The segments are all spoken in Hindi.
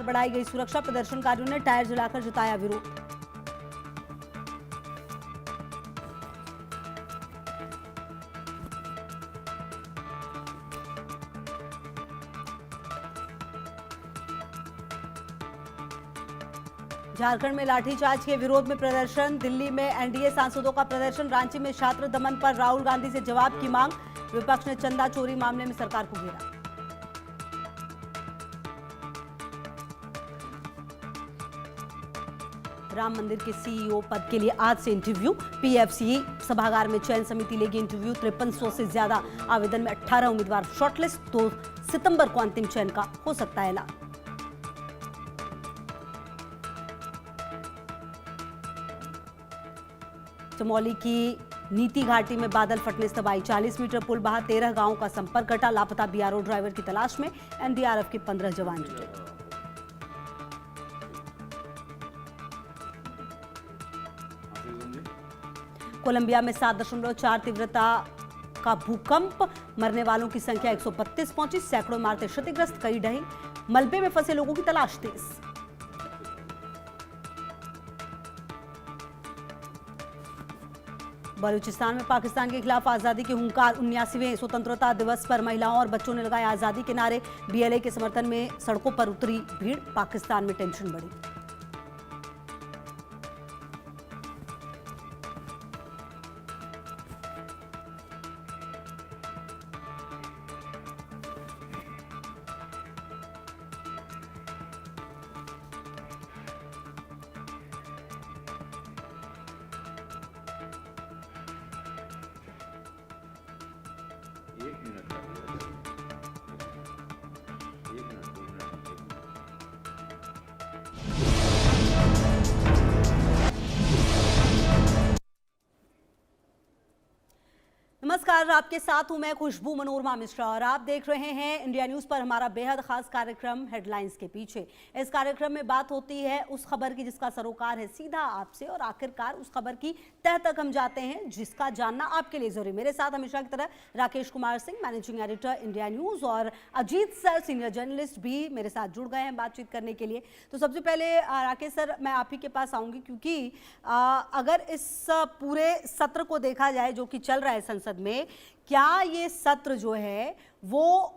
बढ़ाई गई सुरक्षा, प्रदर्शनकारियों ने टायर जलाकर जताया विरोध। झारखंड में लाठीचार्ज के विरोध में प्रदर्शन, दिल्ली में एनडीए सांसदों का प्रदर्शन, रांची में छात्र दमन पर राहुल गांधी से जवाब की मांग, विपक्ष ने चंदा चोरी मामले में सरकार को घेरा। राम मंदिर के सीईओ पद के लिए आज से इंटरव्यू, पीएफसी सभागार में चयन समिति लेगी इंटरव्यू। 5300 से ज्यादा आवेदन में 18 उम्मीदवार शॉर्टलिस्ट, 2 सितंबर को अंतिम चयन का हो सकता है ऐलान। चमोली की नीति घाटी में बादल फटने से तबाही, 40 मीटर पुल बहा, 13 गांवों का संपर्क कटा, लापता बीआरओ ड्राइवर की तलाश में एनडीआरएफ के 15 जवान जुटे। कोलंबिया में 7.4 तीव्रता का भूकंप, मरने वालों की संख्या 132 पहुंची, सैकड़ों इमारतें क्षतिग्रस्त, कई ढही, मलबे में फंसे लोगों की तलाश तेज। बलूचिस्तान में पाकिस्तान के खिलाफ आजादी के हुंकार, 79वें स्वतंत्रता दिवस पर महिलाओं और बच्चों ने लगाए आजादी के नारे, बीएलए के समर्थन में सड़कों पर उतरी भीड़, पाकिस्तान में टेंशन बढ़ी। नमस्कार, आपके साथ हूं मैं खुशबू मनोरमा मिश्रा और आप देख रहे हैं इंडिया न्यूज पर हमारा बेहद खास कार्यक्रम हेडलाइंस के पीछे। इस कार्यक्रम में बात होती है उस खबर की जिसका सरोकार है सीधा आपसे और आखिरकार उस खबर की तह तक हम जाते हैं जिसका जानना आपके लिए जरूरी। मेरे साथ हमेशा की तरह Rakesh Kumar Singh, managing editor India news, और अजीत सर, सीनियर जर्नलिस्ट भी मेरे साथ जुड़ गए हैं बातचीत करने के लिए। तो सबसे पहले राकेश सर, मैं आप ही के पास आऊंगी क्योंकि अगर इस पूरे सत्र को देखा जाए जो कि चल रहा है संसद में, क्या ये सत्र जो है वो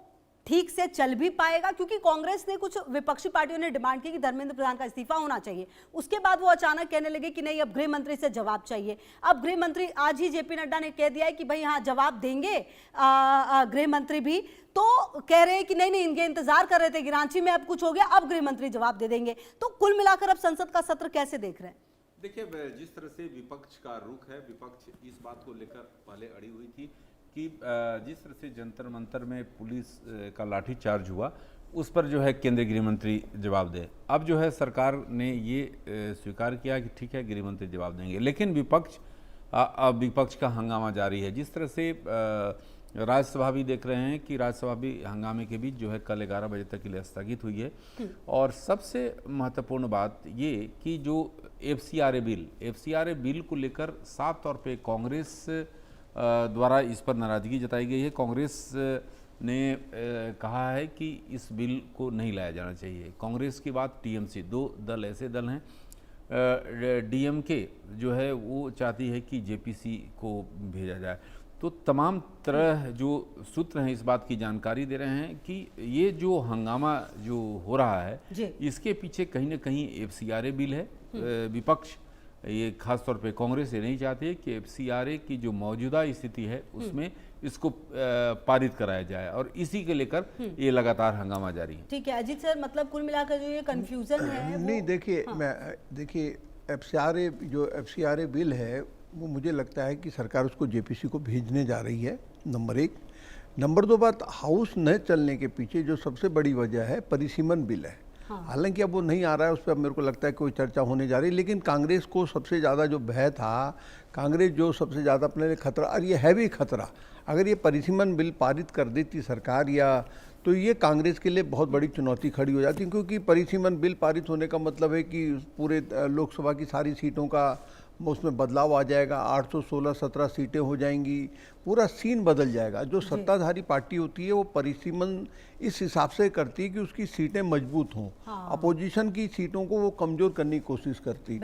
ठीक से चल भी पाएगा? क्योंकि कांग्रेस ने, कुछ विपक्षी पार्टियों ने डिमांड की कि धर्मेंद्र प्रधान का इस्तीफा होना चाहिए, उसके बाद वो अचानक कहने लगे कि नहीं अब गृह मंत्री से जवाब चाहिए। अब गृह मंत्री, आज ही जेपी नड्डा ने कह दिया है कि भाई हाँ जवाब देंगे गृह मंत्री भी, तो कह रहे हैं कि नहीं इनके इंतजार कर रहे थे कि रांची में अब कुछ हो गया, अब गृह मंत्री जवाब दे देंगे। तो कुल मिलाकर अब संसद का सत्र कैसे देख रहे हैं? देखिए, जिस तरह से विपक्ष का रुख है, विपक्ष इस बात को लेकर पहले अड़ी हुई थी कि जिस तरह से जंतर मंतर में पुलिस का लाठीचार्ज हुआ उस पर जो है केंद्रीय गृह मंत्री जवाब दे। अब जो है सरकार ने ये स्वीकार किया कि ठीक है गृह मंत्री जवाब देंगे, लेकिन विपक्ष का हंगामा जारी है। जिस तरह से राज्यसभा भी देख रहे हैं कि राज्यसभा भी हंगामे के बीच जो है कल 11 बजे तक के लिए स्थगित हुई है। और सबसे महत्वपूर्ण बात ये कि जो एफसीआरए बिल को लेकर साफ तौर पे कांग्रेस द्वारा इस पर नाराजगी जताई गई है। कांग्रेस ने कहा है कि इस बिल को नहीं लाया जाना चाहिए। कांग्रेस की बात, टीएमसी, 2 दल ऐसे दल हैं। डीएमके जो है वो चाहती है कि जेपीसी को भेजा जाए। तो तमाम तरह जो सूत्र हैं इस बात की जानकारी दे रहे हैं कि ये जो हंगामा जो हो रहा है इसके पीछे कहीं ना कहीं एफसीआरए बिल है। विपक्ष, ये खास तौर पे कांग्रेस ये नहीं चाहती है कि एफसीआरए की जो मौजूदा स्थिति है उसमें इसको पारित कराया जाए, और इसी के लेकर ये लगातार हंगामा जारी है। ठीक है अजीत सर, मतलब कुल मिलाकर जो ये कंफ्यूजन है नहीं, देखिए एफसीआरए बिल है वो मुझे लगता है कि सरकार उसको जेपीसी को भेजने जा रही है, नंबर 1। नंबर 2 बात, हाउस न चलने के पीछे जो सबसे बड़ी वजह है परिसीमन बिल है। हालांकि अब वो नहीं आ रहा है, उस पर मेरे को लगता है कोई चर्चा होने जा रही है, लेकिन कांग्रेस को सबसे ज़्यादा जो भय था, कांग्रेस जो सबसे ज़्यादा अपने लिए खतरा, और ये है भी खतरा, अगर ये परिसीमन बिल पारित कर देती सरकार या तो ये कांग्रेस के लिए बहुत बड़ी चुनौती खड़ी हो जाती, क्योंकि परिसीमन बिल पारित होने का मतलब है कि पूरे लोकसभा की सारी सीटों का उसमें बदलाव आ जाएगा, 816-17 सीटें हो जाएंगी, पूरा सीन बदल जाएगा। जो सत्ताधारी पार्टी होती है वो परिसीमन इस हिसाब से करती है कि उसकी सीटें मजबूत हों, अपोजिशन की सीटों को वो कमजोर करने की कोशिश करती।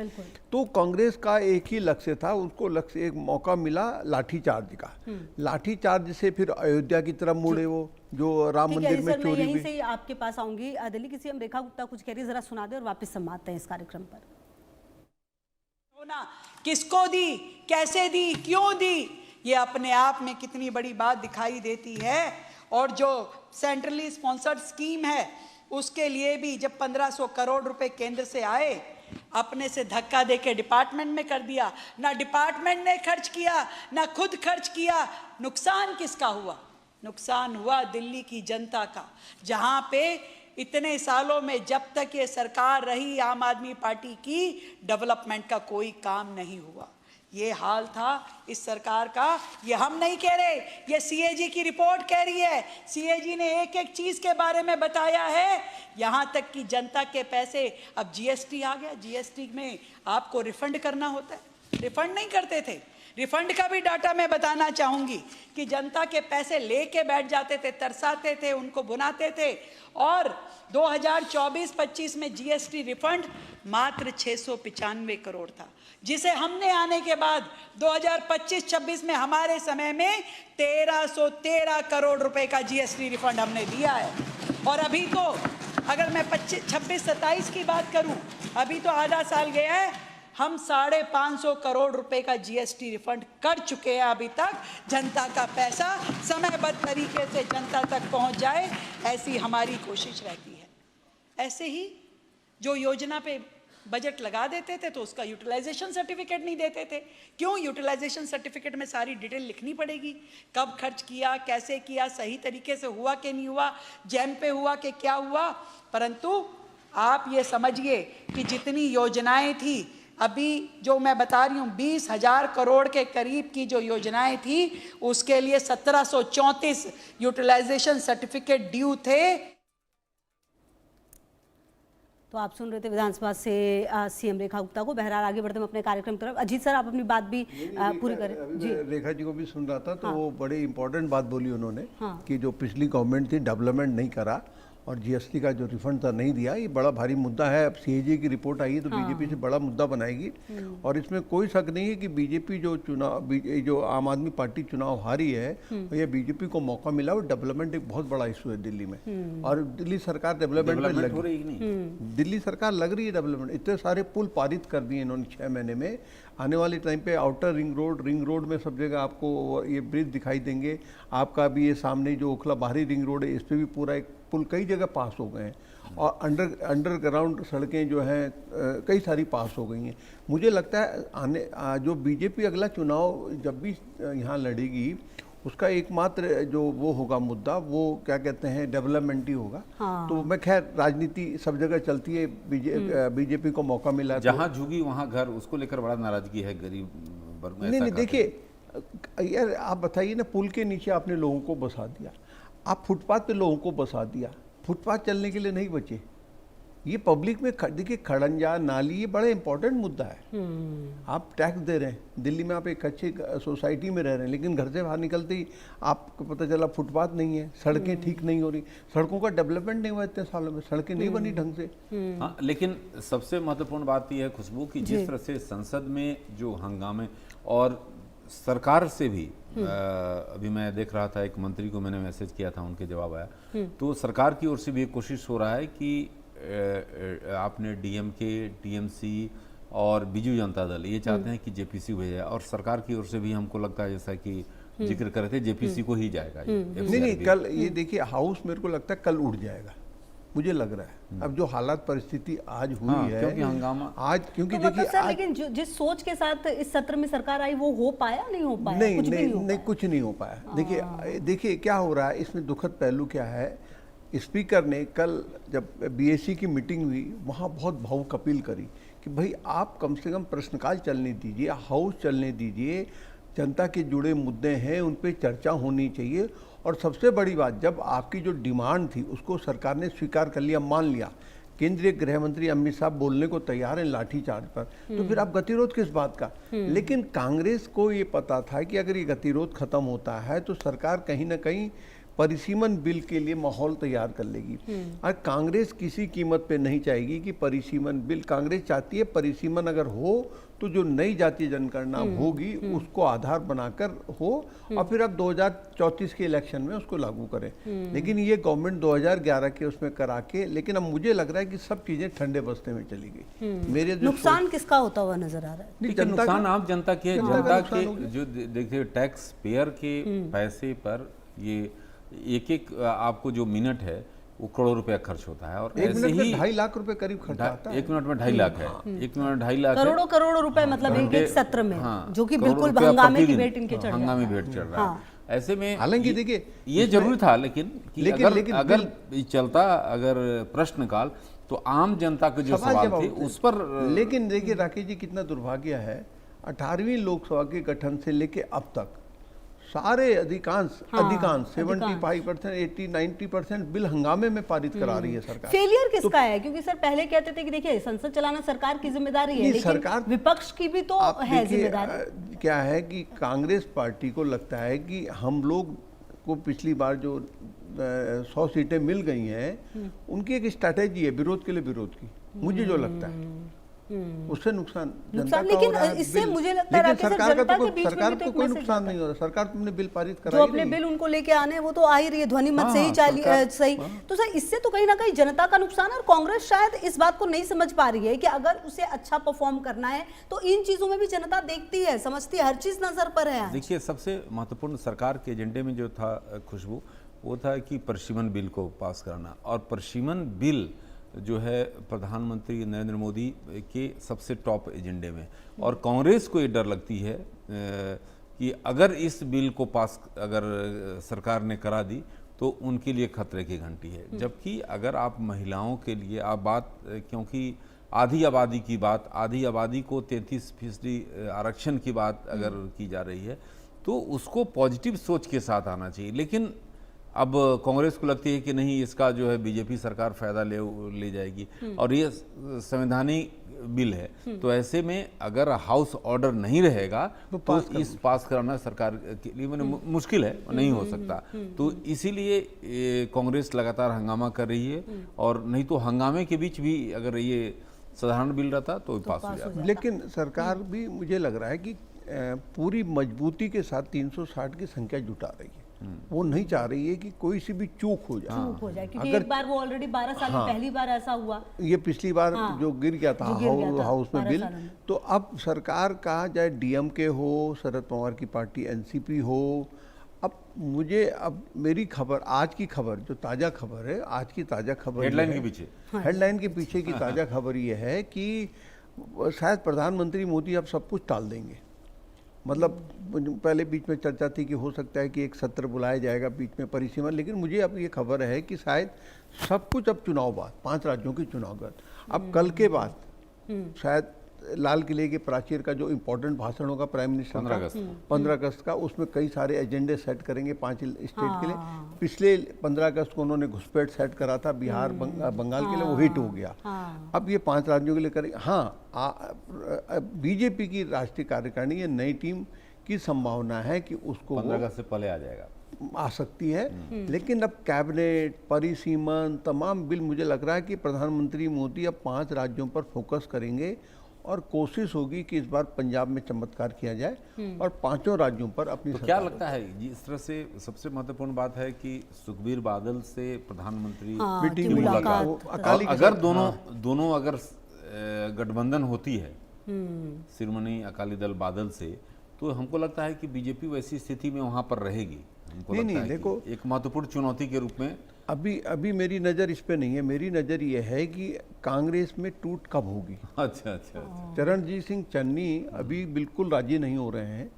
तो कांग्रेस का एक ही लक्ष्य था, उसको लक्ष्य एक मौका मिला लाठीचार्ज का। लाठीचार्ज से फिर अयोध्या की तरफ मुड़े वो, जो राम मंदिर में चोरी यहीं हुई। से आपके पास आऊंगी। दिल्ली की सीएम रेखा गुप्ता कुछ कह रही है, जरा सुना दे और वापस संवादते हैं इस कार्यक्रम पर। किसको दी, कैसे दी, क्यों दी, ये अपने आप में कितनी बड़ी बात दिखाई देती है। और जो सेंट्रली स्पॉन्सर्ड स्कीम है उसके लिए भी जब 1500 करोड़ रुपए केंद्र से आए, अपने से धक्का देके डिपार्टमेंट में कर दिया। ना डिपार्टमेंट ने खर्च किया, ना खुद खर्च किया। नुकसान किसका हुआ? नुकसान हुआ दिल्ली की जनता का, जहां पे इतने सालों में जब तक ये सरकार रही आम आदमी पार्टी की, डेवलपमेंट का कोई काम नहीं हुआ। ये हाल था इस सरकार का। ये हम नहीं कह रहे, ये सीएजी की रिपोर्ट कह रही है। सीएजी ने एक एक चीज के बारे में बताया है, यहां तक कि जनता के पैसे, अब जीएसटी आ गया, जीएसटी में आपको रिफंड करना होता है, रिफंड नहीं करते थे। रिफंड का भी डाटा मैं बताना चाहूंगी कि जनता के पैसे लेके बैठ जाते थे, तरसाते थे, उनको बुनाते थे। और 2024-25 में जीएसटी रिफंड मात्र 695 करोड़ था, जिसे हमने आने के बाद 2025-26 में हमारे समय में 1313 करोड़ रुपए का जीएसटी रिफंड हमने दिया है। और अभी तो अगर मैं 26-27 की बात करूं, अभी तो आधा साल गया है, हम 550 करोड़ रुपए का जीएसटी रिफंड कर चुके हैं अभी तक। जनता का पैसा समयबद्ध तरीके से जनता तक पहुंच जाए, ऐसी हमारी कोशिश रहती है। ऐसे ही जो योजना पे बजट लगा देते थे तो उसका यूटिलाइजेशन सर्टिफिकेट नहीं देते थे। क्यों? यूटिलाइजेशन सर्टिफिकेट में सारी डिटेल लिखनी पड़ेगी, कब खर्च किया, कैसे किया, सही तरीके से हुआ कि नहीं हुआ, जैम पे हुआ कि क्या हुआ। परंतु आप ये समझिए कि जितनी योजनाएं थी, अभी जो मैं बता रही हूँ 20,000 करोड़ के करीब की जो योजनाएं थी, उसके लिए 1734 यूटिलाइजेशन सर्टिफिकेट ड्यू थे। तो आप सुन रहे थे विधानसभा से सीएम रेखा गुप्ता को। बहरहाल आगे बढ़ते हम अपने कार्यक्रम की तरफ। अजीत सर, आप अपनी बात भी पूरी करें। जी, रेखा जी को भी सुन रहा था तो वो बड़ी इंपॉर्टेंट बात बोली उन्होंने कि जो पिछली गवर्नमेंट थी डेवलपमेंट नहीं करा और जीएसटी का जो रिफंड था नहीं दिया। ये बड़ा भारी मुद्दा है। अब सीएजी की रिपोर्ट आई है तो बीजेपी से बड़ा मुद्दा बनाएगी। और इसमें कोई शक नहीं है कि बीजेपी जो आम आदमी पार्टी चुनाव हारी है, ये बीजेपी को मौका मिला। और डेवलपमेंट एक बहुत बड़ा इशू है दिल्ली में, और दिल्ली सरकार डेवलपमेंट में लग रही है। दिल्ली सरकार लग रही है डेवलपमेंट। इतने सारे पुल पारित कर दिए इन्होंने 6 महीने में। आने वाले टाइम पे आउटर रिंग रोड में सब जगह आपको ये ब्रिज दिखाई देंगे। आपका भी ये सामने जो ओखला बाहरी रिंग रोड है, इस पर भी पूरा एक पुल कई जगह पास हो गए हैं। और अंडरग्राउंड सड़कें जो हैं कई सारी पास हो गई हैं। मुझे लगता है जो बीजेपी अगला चुनाव जब भी यहाँ लड़ेगी, उसका एकमात्र जो वो होगा मुद्दा, वो क्या कहते हैं, डेवलपमेंट ही होगा। तो मैं खैर, राजनीति सब जगह चलती है। बीजेपी को मौका मिला, जहाँ झुकी वहाँ घर, उसको लेकर बड़ा नाराजगी है गरीब वर्ग में। नहीं, देखिए यार, आप बताइए ना, पुल के नीचे आपने लोगों को बसा दिया, आप फुटपाथ पे लोगों को बसा दिया, फुटपाथ चलने के लिए नहीं बचे। ये पब्लिक में देखिए, खड़ंजा नाली, ये बड़ा इंपॉर्टेंट मुद्दा है। आप टैक्स दे रहे हैं, दिल्ली में आप एक अच्छी सोसाइटी में रह रहे हैं, लेकिन घर से बाहर निकलते ही आपको पता चला फुटपाथ नहीं है, सड़कें ठीक नहीं हो रही, सड़कों का डेवलपमेंट नहीं हुआ इतने सालों में, सड़कें नहीं बनी ढंग से। हाँ, लेकिन सबसे महत्वपूर्ण बात यह है खुशबू की जिस तरह से संसद में जो हंगामे और सरकार से भी अभी मैं देख रहा था, एक मंत्री को मैंने मैसेज किया था, उनके जवाब आया, तो सरकार की ओर से भी एक कोशिश हो रहा है कि आपने डीएमके, टीएमसी और बीजू जनता दल ये चाहते हैं कि जेपीसी भेजा, और सरकार की ओर से भी हमको लगता है जैसा कि जिक्र कर रहे थे, जेपीसी को ही जाएगा। नहीं, कल ये देखिए, हाउस मेरे को लगता है कल उठ जाएगा, मुझे लग रहा है। अब जो हालात परिस्थिति आज हुई है, क्योंकि हंगामा आज, क्योंकि तो देखिए लेकिन जिस सोच के साथ इस सत्र में सरकार आई, वो हो पाया, नहीं हो पाया? नहीं, कुछ नहीं हो पाया। देखिए क्या हो रहा है इसमें, दुखद पहलू क्या है, स्पीकर ने कल जब बीएससी की मीटिंग हुई, वहाँ बहुत भावुक अपील करी कि भाई आप कम से कम प्रश्नकाल चलने दीजिए, हाउस चलने दीजिए, जनता के जुड़े मुद्दे हैं उन पे चर्चा होनी चाहिए। और सबसे बड़ी बात, जब आपकी जो डिमांड थी उसको सरकार ने स्वीकार कर लिया, मान लिया केंद्रीय गृह मंत्री अमित शाह बोलने को तैयार हैं लाठीचार्ज पर, तो फिर आप गतिरोध किस बात का। लेकिन कांग्रेस को ये पता था कि अगर ये गतिरोध खत्म होता है तो सरकार कहीं ना कहीं परिसीमन बिल के लिए माहौल तैयार कर लेगी। और कांग्रेस किसी कीमत पे नहीं चाहेगी कि परिसीमन बिल, कांग्रेस चाहती है परिसीमन अगर हो तो जो नई जातीय जनगणना होगी उसको आधार बनाकर हो और फिर अब 2034 के इलेक्शन में उसको लागू करें। लेकिन ये गवर्नमेंट 2011 के उसमें करा के, लेकिन अब मुझे लग रहा है कि सब चीजें ठंडे बस्ते में चली गई। मेरे जो नुकसान किसका होता हुआ नजर आ रहा है? नहीं, लेकिन नुकसान आम जनता के है। जनता नुकसान हो के गया। जो देखिए टैक्स पेयर के पैसे पर ये एक आपको जो मिनट है वो करोड़ रुपया खर्च होता है और एक ऐसे मिनट में ही 2.5 लाख रुपए करीब खर्च आता है। 1 मिनट में 2.5 लाख है। 1 मिनट 2.5 लाख है। करोड़ों करोड़ों रुपए मतलब एक एक सत्र में, हाँ, जो कि करोड़ बिल्कुल रुपया हंगामे की प्रतिदिन, भेंट इनके चढ़ हंगामी जाता है। भेंट चढ़ रहा है। ऐसे में हालांकि देखिए ये जरूरी था, लेकिन कि लेकिन अगर चलता अगर प्रश्नकाल तो आम जनता के जो सवाल थे उस पर। लेकिन देखिए राकेश जी, कितना दुर्भाग्य है, 18वीं लोकसभा के गठन से लेके अब तक सारे अधिकांश 75%, 80-90% बिल हंगामे में पारित करा रही है सरकार। फेलियर किसका है? क्योंकि सर पहले कहते थे कि देखिए संसद चलाना सरकार की जिम्मेदारी है, नहीं, लेकिन सरकार विपक्ष की भी तो आप है देखिए, जिम्मेदारी। क्या है कि कांग्रेस पार्टी को लगता है कि हम लोग को पिछली बार जो 100 सीटें मिल गई हैं, उनकी एक स्ट्रैटेजी है विरोध के लिए विरोध की, मुझे जो लगता है उससे नुकसान जनता का लेकिन हो रहा है। इससे बिल- मुझे लगता है लेकिन राकेश सर, सरकार का जनता तो के बीच में सरकार भी तो को एक कोई मैसेज नुकसान जाता नहीं हो रहा। सरकार तुमने बिल पारित करा जो ही अपने नहीं। बिल उनको लेके आने हैं वो तो आ ही रही है, ध्वनि मत से ही सरकार- सही। तो सर इससे तो कहीं ना कहीं जनता का नुकसान है और कांग्रेस शायद इस बात को नहीं समझ पा रही है कि अगर उसे अच्छा परफॉर्म करना है तो इन चीजों में भी जनता देखती है, समझती है, हर चीज नजर पर है आज। देखिए सबसे महत्वपूर्ण सरकार के एजेंडे में जो था खुशबू, वो था कि परिसीमन बिल को पास कराना। और परिसीमन बिल जो है प्रधानमंत्री नरेंद्र मोदी के सबसे टॉप एजेंडे में, और कांग्रेस को ये डर लगती है कि अगर इस बिल को पास अगर सरकार ने करा दी तो उनके लिए खतरे की घंटी है। जबकि अगर आप महिलाओं के लिए आप बात, क्योंकि आधी आबादी की बात, आधी आबादी को 33% आरक्षण की बात अगर की जा रही है तो उसको पॉजिटिव सोच के साथ आना चाहिए। लेकिन अब कांग्रेस को लगती है कि नहीं, इसका जो है बीजेपी सरकार फायदा ले जाएगी और ये संवैधानिक बिल है, तो ऐसे में अगर हाउस ऑर्डर नहीं रहेगा तो इस पास कराना सरकार के लिए मुश्किल है, नहीं हो सकता। तो इसीलिए कांग्रेस लगातार हंगामा कर रही है, और नहीं तो हंगामे के बीच भी अगर ये साधारण बिल रहता तो पास हो जाता। लेकिन सरकार भी मुझे लग रहा है कि पूरी मजबूती के साथ 360 की संख्या जुटा रही है। वो नहीं चाह रही है कि कोई सी भी चूक हो जाए। चूक हो जाए, क्योंकि एक बार वो ऑलरेडी 12 साल में पहली बार ऐसा हुआ। ये पिछली बार जो गिर गया था हाउस में बिल, 12 सालों में। तो अब सरकार का चाहे डीएमके हो, शरद पवार की पार्टी एनसीपी हो, अब मेरी खबर, आज की खबर जो ताज़ा खबर है, आज की ताज़ा खबर हेडलाइन के पीछे, हेडलाइन के पीछे की ताज़ा खबर ये है कि शायद प्रधानमंत्री मोदी अब सब कुछ टाल देंगे। मतलब पहले बीच में चर्चा थी कि हो सकता है कि एक सत्र बुलाया जाएगा बीच में परिसीमन, लेकिन मुझे अब ये खबर है कि शायद सब कुछ अब चुनाव बाद, 5 राज्यों की चुनाव बाद, अब कल के बाद शायद लाल किले के प्राचीर का जो इम्पोर्टेंट भाषण होगा प्राइम मिनिस्टर 15 अगस्त का, उसमें कई सारे एजेंडे सेट करेंगे 5 स्टेट के लिए। पिछले 15 अगस्त को उन्होंने घुसपैठ सेट करा था बिहार बंगाल के लिए, वो हिट हो गया। अब ये 5 राज्यों के लिए करेंगे। हाँ, बीजेपी की राष्ट्रीय कार्यकारिणी, ये नई टीम की संभावना है कि उसको 15 अगस्त से पहले आ जाएगा, आ सकती है। लेकिन अब कैबिनेट, परिसीमन, तमाम बिल, मुझे लग रहा है कि प्रधानमंत्री मोदी अब 5 राज्यों पर फोकस करेंगे और कोशिश होगी कि इस बार पंजाब में चमत्कार किया जाए और 5 राज्यों पर अपनी तो क्या लगता है जिस तरह से सबसे महत्वपूर्ण बात है कि सुखबीर बादल से प्रधानमंत्री मीटिंग की मुलाकात, अकाली अगर दोनों अगर गठबंधन होती है शिरोमणि अकाली दल बादल से, तो हमको लगता है कि बीजेपी वैसी स्थिति में वहां पर रहेगी। हमको लगता है देखो, कि एक महत्वपूर्ण चुनौती के रूप में अभी मेरी नज़र इस पे नहीं है। मेरी नज़र ये है कि कांग्रेस में टूट कब होगी। अच्छा। चरणजीत सिंह चन्नी अभी बिल्कुल राजी नहीं हो रहे हैं।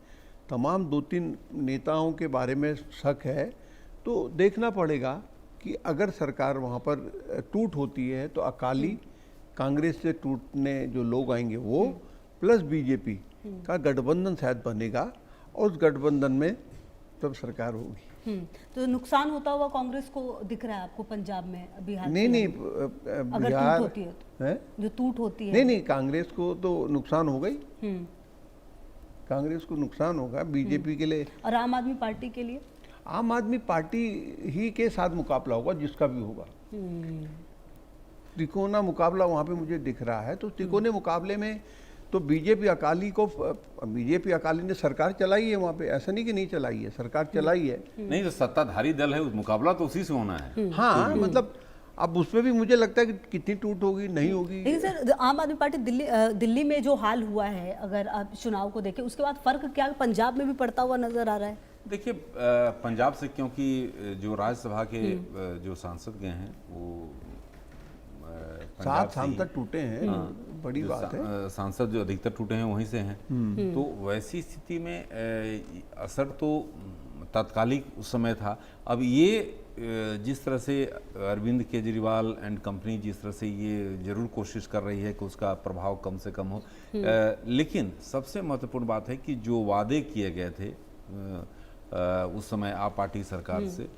तमाम 2-3 नेताओं के बारे में शक है, तो देखना पड़ेगा कि अगर सरकार वहाँ पर टूट होती है तो अकाली कांग्रेस से टूटने जो लोग आएंगे वो, प्लस बीजेपी का गठबंधन शायद बनेगा और उस गठबंधन में तब सरकार होगी। तो नुकसान होता हुआ कांग्रेस को दिख रहा है आपको पंजाब में, बिहार नहीं नहीं अगर बिहार टूट होती है तो, है जो टूट होती है। नहीं नहीं, कांग्रेस को तो नुकसान होगा ही, हम्म, कांग्रेस को नुकसान होगा, बीजेपी के लिए। और आम आदमी पार्टी के लिए आम आदमी पार्टी ही के साथ मुकाबला होगा, जिसका भी होगा। त्रिकोणा मुकाबला वहाँ पे मुझे दिख रहा है। तो त्रिकोणीय मुकाबले में तो बीजेपी अकाली ने सरकार चलाई है वहाँ पे, ऐसा नहीं कि नहीं चलाई है, सरकार चलाई है। नहीं तो सत्ताधारी दल है, मुकाबला तो उसी से होना है। हाँ मतलब अब उसमें भी मुझे लगता है कि कितनी टूट होगी, नहीं होगी। लेकिन सर आम आदमी पार्टी दिल्ली में जो हाल हुआ है, अगर आप चुनाव को देखें उसके बाद फर्क क्या पंजाब में भी पड़ता हुआ नजर आ रहा है? देखिए पंजाब से, क्योंकि जो राज्यसभा के जो सांसद गए हैं वो 7 सांसद टूटे हैं, बड़ी बात है। सांसद जो अधिकतर टूटे हैं वहीं से हैं। तो वैसी स्थिति में असर तो तात्कालिक उस समय था। अब ये जिस तरह से अरविंद केजरीवाल एंड कंपनी जिस तरह से ये जरूर कोशिश कर रही है कि उसका प्रभाव कम से कम हो, लेकिन सबसे महत्वपूर्ण बात है कि जो वादे किए गए थे उस समय आप पार्टी सरकार से,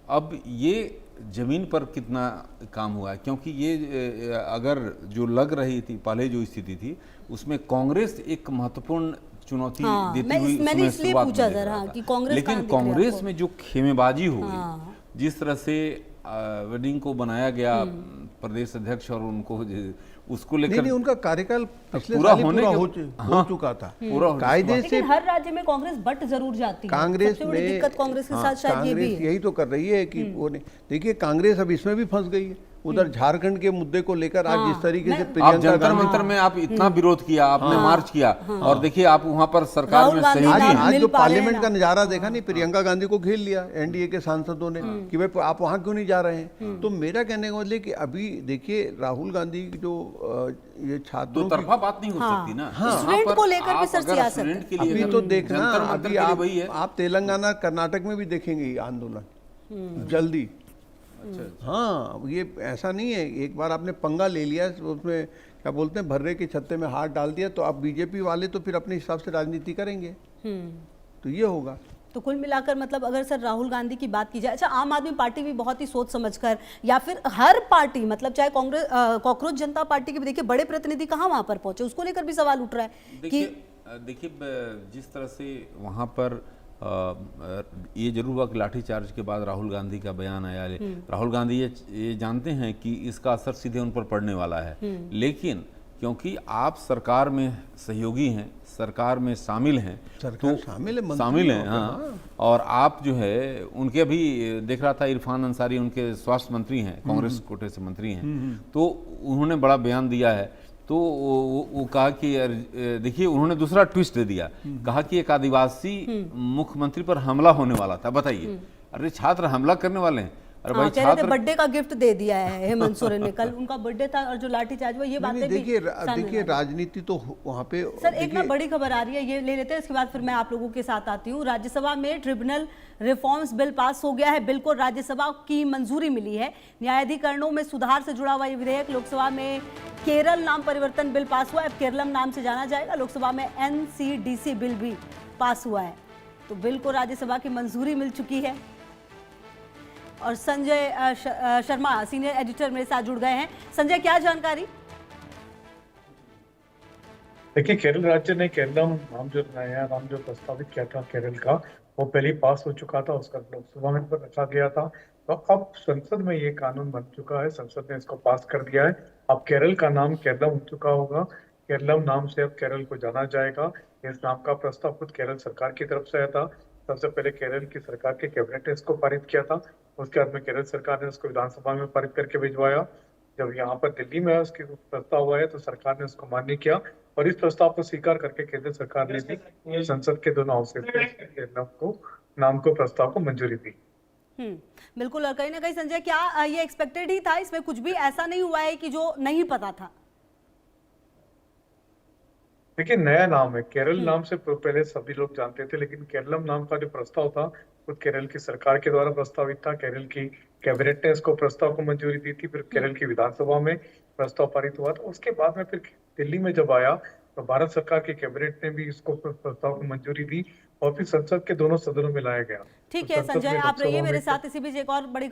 अब ये जमीन पर कितना काम हुआ है? क्योंकि ये अगर जो लग रही थी पहले जो स्थिति थी उसमें कांग्रेस एक महत्वपूर्ण चुनौती देती हुई मैंने इसलिए पूछा सर, हाँ, कि कांग्रेस, लेकिन कांग्रेस में जो खेमेबाजी हो गई, जिस तरह से वेडिंग को बनाया गया प्रदेश अध्यक्ष और उनको उसको लेकर नहीं, उनका कार्यकाल पिछले पूरा साल होने हो चुका था कायदे से। हर राज्य में कांग्रेस बट जरूर जाती है। कांग्रेस सबसे बड़ी में दिक्कत कांग्रेस के साथ शायद ये भी कांग्रेस है। यही तो कर रही है कि वो नहीं, देखिए कांग्रेस अब इसमें भी फंस गई है। उधर झारखंड के मुद्दे को लेकर आज जिस तरीके से आप प्रियंका जंतर गांधी, मंतर में आप इतना विरोध किया, आपने मार्च किया, और देखिए आप वहां पर सरकार में सहयोगी आज हैं। आज मिल जो पा रहे हैं पार्लियामेंट ना। का नजारा देखा नहीं, प्रियंका गांधी को घेर लिया एनडीए के सांसदों ने कि भाई आप वहां क्यों नहीं जा रहे हैं। तो मेरा कहने का मतलब कि अभी देखिए राहुल गांधी की जो ये छात्रों दो तरफा बात नहीं हो सकती ना। स्टूडेंट को लेकर भी सर सियासत है। अभी तो देखना, अभी आप तेलंगाना कर्नाटक में भी देखेंगे ये आंदोलन जल्दी। हाँ, ये ऐसा नहीं है, एक बार आपने पंगा ले लिया, उसमें क्या बोलते हैं भर्रे के छत्ते में हाथ डाल दिया, तो अब बीजेपी वाले तो फिर अपने हिसाब से राजनीति करेंगे। तो ये होगा। तो कुल मिलाकर मतलब अगर सर राहुल गांधी की बात की जाए, अच्छा आम आदमी पार्टी भी बहुत ही सोच समझकर, या फिर हर पार्टी मतलब चाहे कांग्रेस कॉकरोच जनता पार्टी के भी देखिए बड़े प्रतिनिधि कहाँ वहां पर पहुंचे, उसको लेकर भी सवाल उठ रहा है कि देखिए जिस तरह से वहां पर ये जरूर हुआ कि लाठीचार्ज के बाद राहुल गांधी का बयान आया। राहुल गांधी ये जानते हैं कि इसका असर सीधे उन पर पड़ने वाला है, लेकिन क्योंकि आप सरकार में सहयोगी हैं, सरकार में शामिल हैं, सरकार तो शामिल हैं, हाँ, और आप जो है उनके अभी देख रहा था इरफान अंसारी उनके स्वास्थ्य मंत्री हैं, कांग्रेस कोटे से मंत्री हैं, तो उन्होंने बड़ा बयान दिया है। तो वो कहा कि देखिए उन्होंने दूसरा ट्विस्ट दे दिया, कहा कि एक आदिवासी मुख्यमंत्री पर हमला होने वाला था। बताइए, अरे छात्र हमला करने वाले हैं? अरे भाई छात्र बर्थडे का गिफ्ट दे दिया है हेमंत सोरेन ने, कल उनका बर्थडे था और जो लाठीचार्ज हुआ, ये बातें भी देखिए राजनीति तो वहाँ पे। सर एक ना बड़ी खबर आ रही है, ये ले लेते हैं, इसके बाद फिर मैं आप लोगों के साथ आती हूँ। राज्यसभा में ट्रिब्यूनल रिफॉर्म्स बिल पास हो गया है, बिल को राज्यसभा की मंजूरी मिली है। न्यायाधिकरणों में सुधार से जुड़ा हुआ ये विधेयक लोकसभा में केरल नाम परिवर्तन बिल पास हुआ है, अब केरलम नाम से जाना जाएगा। लोकसभा में NCDC बिल भी पास हुआ है, तो बिल को राज्यसभा की मंजूरी मिल चुकी है। और संजय शर्मा सीनियर एडिटर मेरे साथ जुड़ गए हैं। संजय, क्या जानकारी? देखिए, केरल राज्य ने केरलम नाम जो नया नाम जो प्रस्तावित किया था केरल का, वो पहले ही पास हो चुका था, उसका लोकसभा में पर रखा गया था। तो अब संसद में ये कानून बन चुका है, संसद ने इसको पास कर दिया है। अब केरल का नाम केरलम हो चुका होगा, केरलम नाम से अब केरल को जाना जाएगा। इस नाम का प्रस्ताव खुद केरल सरकार की तरफ से आया था। सबसे पहले केरल की सरकार के कैबिनेट ने इसको पारित किया था, उसके बाद में केरल सरकार ने उसको विधानसभा में पारित करके भिजवाया। जब यहाँ पर दिल्ली में उसके प्रस्ताव आया तो सरकार ने उसको मान्य किया, और इस प्रस्ताव को स्वीकार करके केंद्र सरकार ने भी संसद के दोनों हाउसेस को नाम को प्रस्ताव को मंजूरी दी। बिल्कुल, और कहीं ना कहीं संजय क्या ये एक्सपेक्टेड ही था? इसमें कुछ भी ऐसा नहीं हुआ है कि जो नहीं पता था? देखिए, नया नाम है, केरल नाम से पहले सभी लोग जानते थे, लेकिन केरलम नाम का जो प्रस्ताव था खुद केरल की सरकार के द्वारा प्रस्तावित था। केरल की कैबिनेट ने इसको प्रस्ताव को मंजूरी दी थी, फिर केरल की विधानसभा में प्रस्ताव पारित हुआ था। उसके बाद में फिर दिल्ली में जब आया तो भारत सरकार के कैबिनेट ने भी इसको प्रस्ताव को मंजूरी दी, और फिर संसद के दोनों सदनों में लाया गया। ठीक तो है संसद संजय, में, आप रहिए लोकसभा मेरे में साथ। इसी बीच एक और बड़ी